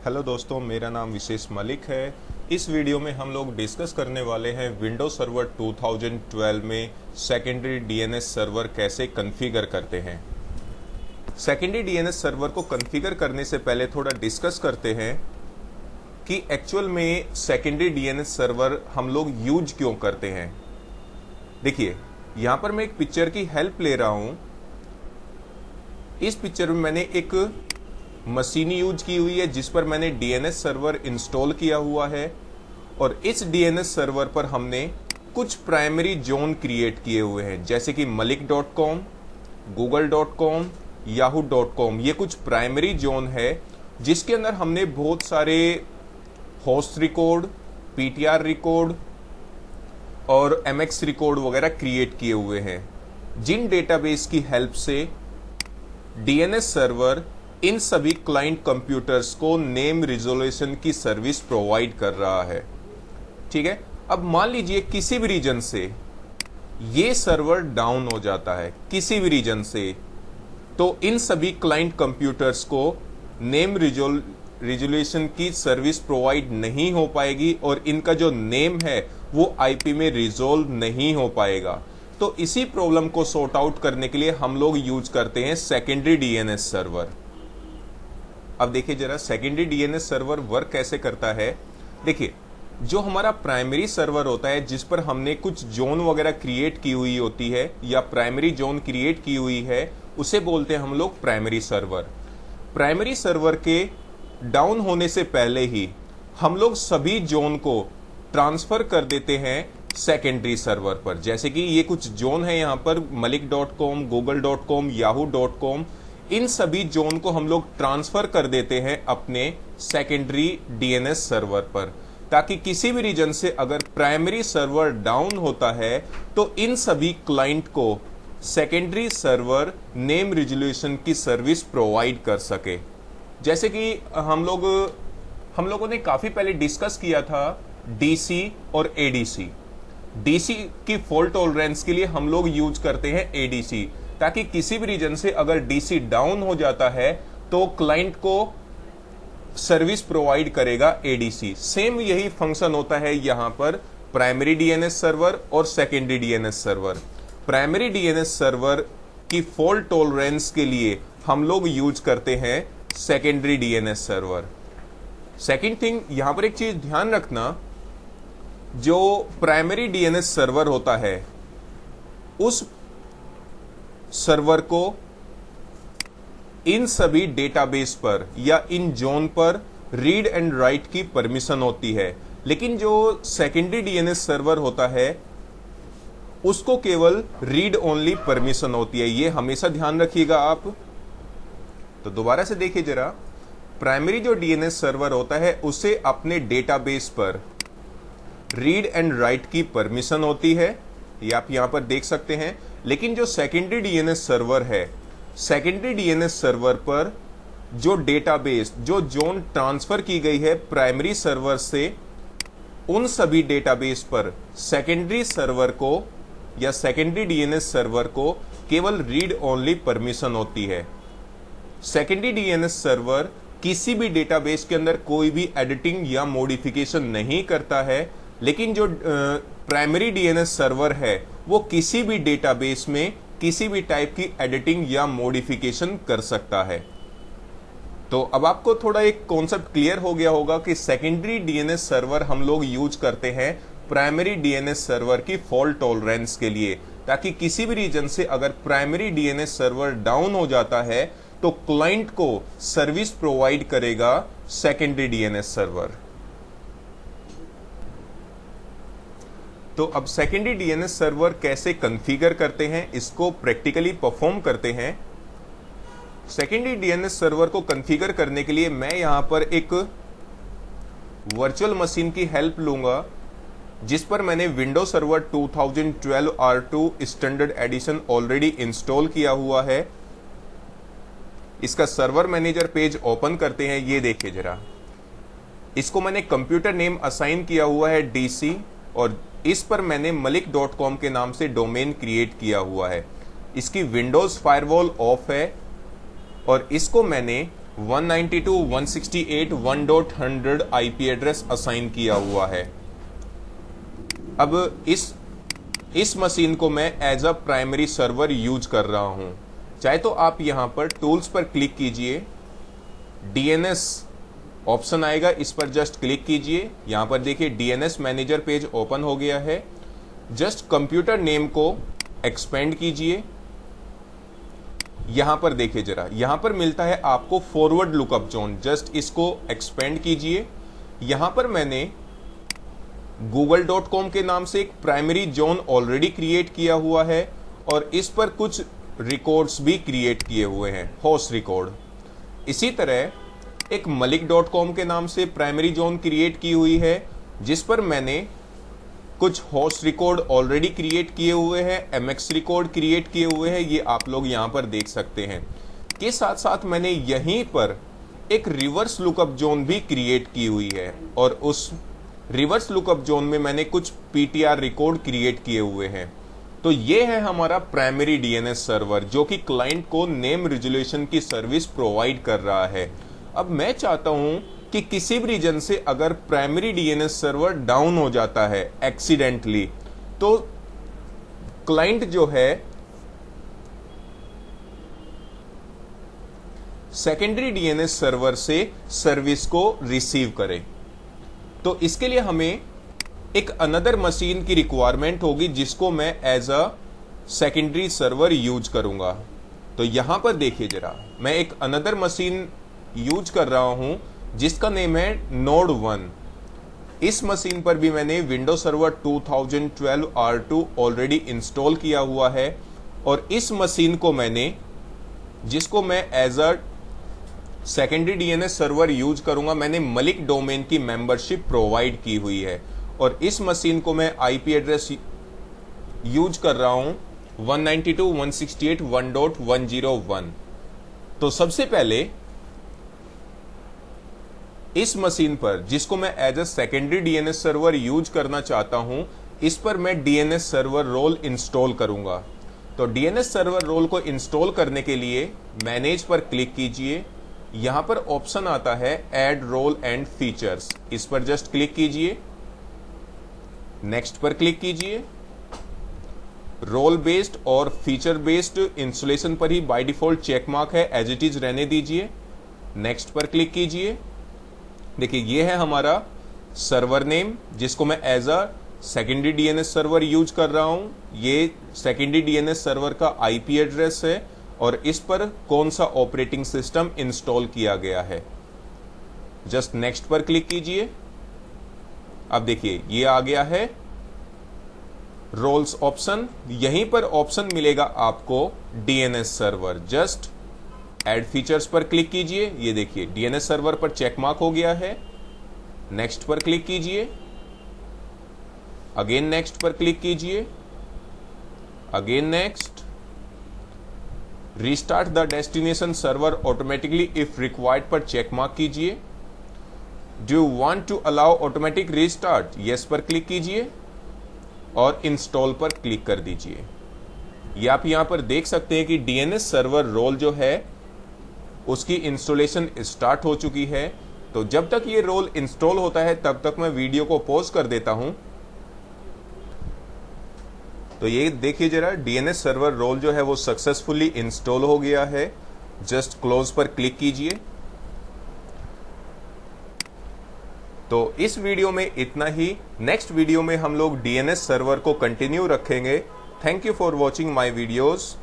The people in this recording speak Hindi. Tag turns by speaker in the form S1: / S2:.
S1: हेलो दोस्तों, मेरा नाम विशेष मलिक है। इस वीडियो में हम लोग डिस्कस करने वाले हैं विंडोज सर्वर 2012 में सेकेंडरी डीएनएस सर्वर कैसे कॉन्फ़िगर करते हैं। सेकेंडरी डीएनएस सर्वर को कॉन्फ़िगर करने से पहले थोड़ा डिस्कस करते हैं कि एक्चुअल में सेकेंडरी डीएनएस सर्वर हम लोग यूज क्यों करते हैं। देखिए, यहाँ पर मैं एक पिक्चर की हेल्प ले रहा हूँ। इस पिक्चर में मैंने एक मशीन यूज की हुई है जिस पर मैंने डीएनएस सर्वर इंस्टॉल किया हुआ है और इस डीएनएस सर्वर पर हमने कुछ प्राइमरी जोन क्रिएट किए हुए हैं, जैसे कि malik.com, google.com, yahoo.com। ये कुछ प्राइमरी जोन है जिसके अंदर हमने बहुत सारे होस्ट रिकॉर्ड, पीटीआर रिकॉर्ड और एमएक्स रिकॉर्ड वगैरह क्रिएट किए हुए हैं, जिन डेटाबेस की हेल्प से डीएनएस सर्वर इन सभी क्लाइंट कंप्यूटर्स को नेम रिजोल्यूशन की सर्विस प्रोवाइड कर रहा है। ठीक है, अब मान लीजिए किसी भी रीजन से ये सर्वर डाउन हो जाता है, किसी भी रीजन से, तो इन सभी क्लाइंट कंप्यूटर्स को नेम रिजोल्यूशन की सर्विस प्रोवाइड नहीं हो पाएगी और इनका जो नेम है वो आईपी में रिजोल्व नहीं हो पाएगा। तो इसी प्रॉब्लम को सॉर्ट आउट करने के लिए हम लोग यूज करते हैं सेकेंडरी डीएनएस सर्वर। अब देखिए जरा सेकेंडरी डीएनएस सर्वर वर्क कैसे करता है। देखिए, जो हमारा प्राइमरी सर्वर होता है जिस पर हमने कुछ जोन वगैरह क्रिएट की हुई होती है या प्राइमरी जोन क्रिएट की हुई है, उसे बोलते हैं हम लोग प्राइमरी सर्वर। प्राइमरी सर्वर के डाउन होने से पहले ही हम लोग सभी जोन को ट्रांसफर कर देते हैं सेकेंडरी सर्वर पर। जैसे कि ये कुछ जोन है यहाँ पर malik.com, google.com, yahoo.com, इन सभी जोन को हम लोग ट्रांसफर कर देते हैं अपने सेकेंडरी डीएनएस सर्वर पर, ताकि किसी भी रीजन से अगर प्राइमरी सर्वर डाउन होता है तो इन सभी क्लाइंट को सेकेंडरी सर्वर नेम रिजोल्यूशन की सर्विस प्रोवाइड कर सके। जैसे कि हम लोगों ने काफी पहले डिस्कस किया था डीसी और एडीसी। डीसी की फॉल्ट टॉलरेंस के लिए हम लोग यूज करते हैं एडीसी, ताकि किसी भी रीजन से अगर डीसी डाउन हो जाता है तो क्लाइंट को सर्विस प्रोवाइड करेगा एडीसी। सेम यही फंक्शन होता है यहां पर प्राइमरी डीएनएस सर्वर और secondary DNS server. Primary DNS server की फॉल्ट टॉलरेंस के लिए हम लोग यूज करते हैं secondary DNS server. Second thing, यहां पर एक चीज ध्यान रखना, जो प्राइमरी डीएनएस सर्वर होता है उस सर्वर को इन सभी डेटाबेस पर या इन जोन पर रीड एंड राइट की परमिशन होती है, लेकिन जो सेकेंडरी डीएनएस सर्वर होता है उसको केवल रीड ओनली परमिशन होती है। ये हमेशा ध्यान रखिएगा आप। तो दोबारा से देखिए जरा, प्राइमरी जो डीएनएस सर्वर होता है उसे अपने डेटाबेस पर रीड एंड राइट की परमिशन होती है, ये आप यहां पर देख सकते हैं। लेकिन जो सेकेंडरी डीएनएस सर्वर है, सेकेंडरी डीएनएस सर्वर पर जो डेटाबेस, जो जोन ट्रांसफर की गई है प्राइमरी सर्वर से, उन सभी डेटाबेस पर सेकेंडरी सर्वर को या सेकेंडरी डीएनएस सर्वर को केवल रीड ओनली परमिशन होती है। सेकेंडरी डीएनएस सर्वर किसी भी डेटाबेस के अंदर कोई भी एडिटिंग या मॉडिफिकेशन नहीं करता है, लेकिन जो प्राइमरी डीएनएस सर्वर है वो किसी भी डेटाबेस में किसी भी टाइप की एडिटिंग या मॉडिफिकेशन कर सकता है। तो अब आपको थोड़ा एक कॉन्सेप्ट क्लियर हो गया होगा कि सेकेंडरी डीएनएस सर्वर हम लोग यूज करते हैं प्राइमरी डीएनएस सर्वर की फॉल्ट टॉलरेंस के लिए, ताकि किसी भी रीजन से अगर प्राइमरी डीएनएस सर्वर डाउन हो जाता है तो क्लाइंट को सर्विस प्रोवाइड करेगा सेकेंडरी डीएनएस सर्वर। तो अब सेकेंडरी डीएनएस सर्वर कैसे कॉन्फ़िगर करते हैं, इसको प्रैक्टिकली परफॉर्म करते हैं। सेकेंडरी डीएनएस सर्वर को कॉन्फ़िगर करने के लिए मैं यहां पर एक वर्चुअल मशीन की हेल्प लूंगा, जिस पर मैंने Windows server 2012 R2 standard addition already install किया हुआ है। इसका सर्वर मैनेजर पेज ओपन करते हैं। ये देखिए जरा, इसको मैंने कंप्यूटर नेम असाइन किया हुआ है डीसी, और इस पर मैंने malik.com के नाम से डोमेन क्रिएट किया हुआ है। इसकी विंडोज फायरवॉल ऑफ है और इसको मैंने 192.168.1.100 आईपी एड्रेस असाइन किया हुआ है। अब इस मशीन को मैं as a primary server use कर रहा हूं। चाहे तो आप यहां पर टूल्स पर क्लिक कीजिए, डीएनएस ऑप्शन आएगा, इस पर जस्ट क्लिक कीजिए। यहां पर देखिए डीएनएस मैनेजर पेज ओपन हो गया है। जस्ट कंप्यूटर नेम को एक्सपेंड कीजिए। यहां पर देखिए जरा, यहां पर मिलता है आपको फॉरवर्ड लुकअप जोन, जस्ट इसको एक्सपेंड कीजिए। यहां पर मैंने google.com के नाम से एक प्राइमरी जोन ऑलरेडी क्रिएट किया हुआ है और इस पर कुछ रिकॉर्ड्स भी क्रिएट किए हुए हैं, होस्ट रिकॉर्ड। इसी तरह एक malik.com के नाम से प्राइमरी जोन क्रिएट की हुई है जिस पर मैंने कुछ होस्ट रिकॉर्ड ऑलरेडी क्रिएट किए हुए हैं, mx रिकॉर्ड क्रिएट किए हुए हैं, ये आप लोग यहां पर देख सकते हैं। के साथ साथ मैंने यहीं पर एक रिवर्स लुकअप जोन भी क्रिएट की हुई है और उस रिवर्स लुकअप जोन में मैंने कुछ पीटीआर रिकॉर्ड क्रिएट किए हुए हैं। तो ये है हमारा प्राइमरी डीएनएस सर्वर जो कि क्लाइंट को नेम रिजोल्यूशन की सर्विस प्रोवाइड कर रहा है। अब मैं चाहता हूं कि किसी भी रीजन से अगर प्राइमरी डीएनएस सर्वर डाउन हो जाता है एक्सीडेंटली, तो क्लाइंट जो है सेकेंडरी डीएनएस सर्वर से सर्विस को रिसीव करे। तो इसके लिए हमें एक अनदर मशीन की रिक्वायरमेंट होगी जिसको मैं as a secondary server use करूंगा। तो यहां पर देखिए जरा, मैं एक अनदर मशीन यूज कर रहा हूं जिसका नेम है नोड 1। इस मशीन पर भी मैंने Windows server 2012 R2 already install किया हुआ है और इस मशीन को जिसको मैं as a secondary DNS server use करूंगा, मैंने मलिक डोमेन की मेंबरशिप प्रोवाइड की हुई है और इस मशीन को मैं आईपी एड्रेस यूज कर रहा हूं 192.168.1.101। तो सबसे पहले इस मशीन पर जिसको मैं as a secondary DNS server use करना चाहता हूं, इस पर मैं डीएनएस सर्वर रोल इंस्टॉल करूंगा। तो डीएनएस सर्वर रोल को इंस्टॉल करने के लिए मैनेज पर क्लिक कीजिए। यहां पर ऑप्शन आता है ऐड रोल एंड फीचर्स, इस पर जस्ट क्लिक कीजिए। नेक्स्ट पर क्लिक कीजिए। रोल बेस्ड और फीचर बेस्ड इंस्टॉलेशन पर ही बाय डिफॉल्ट चेक मार्क है, एज इट इज रहने दीजिए। नेक्स्ट पर क्लिक कीजिए। देखिए ये है हमारा सर्वर नेम जिसको मैं as a secondary DNS server use कर रहा हूं। ये सेकेंडरी डीएनएस सर्वर का आईपी एड्रेस है और इस पर कौन सा ऑपरेटिंग सिस्टम इंस्टॉल किया गया है। जस्ट नेक्स्ट पर क्लिक कीजिए। अब देखिए ये आ गया है रोल्स ऑप्शन। यहीं पर ऑप्शन मिलेगा आपको DNS server. Just add features पर क्लिक कीजिए। ये देखिए डीएनएस सर्वर पर चेक मार्क हो गया है। नेक्स्ट पर क्लिक कीजिए। अगेन नेक्स्ट पर क्लिक कीजिए। Again next. Restart the destination server automatically if required पर चेक मार्क कीजिए। Do you want to allow automatic restart, yes पर क्लिक कीजिए और इंस्टॉल पर क्लिक कर दीजिए। ये आप यहां पर देख सकते हैं कि डीएनएस सर्वर रोल जो है उसकी इंस्टॉलेशन स्टार्ट हो चुकी है। तो जब तक ये रोल इंस्टॉल होता है तब तक मैं वीडियो को पॉज कर देता हूं। तो ये देखिए जरा, डीएनएस सर्वर रोल जो है वो सक्सेसफुली इंस्टॉल हो गया है। जस्ट क्लोज पर क्लिक कीजिए। तो इस वीडियो में इतना ही। नेक्स्ट वीडियो में हम लोग डीएनएस सर्वर को कंटिन्यू रखेंगे। Thank you for watching my videos.